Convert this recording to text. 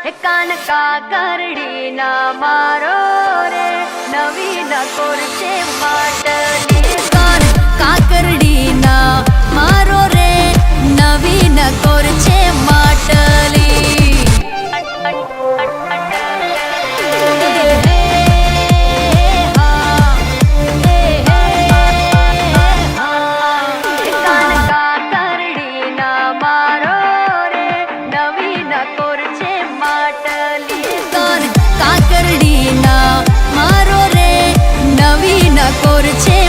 કાન કાકરડી ના મારો રે નવી નકોર છે માટલી કાન કાકરડી ના મારો રે નવી નકોર છે માટલી કાન કાકરડી ના મારો રે નવી નકોર છે માટલી કાન કાકરડી ના મારો રે નવી નકોર છે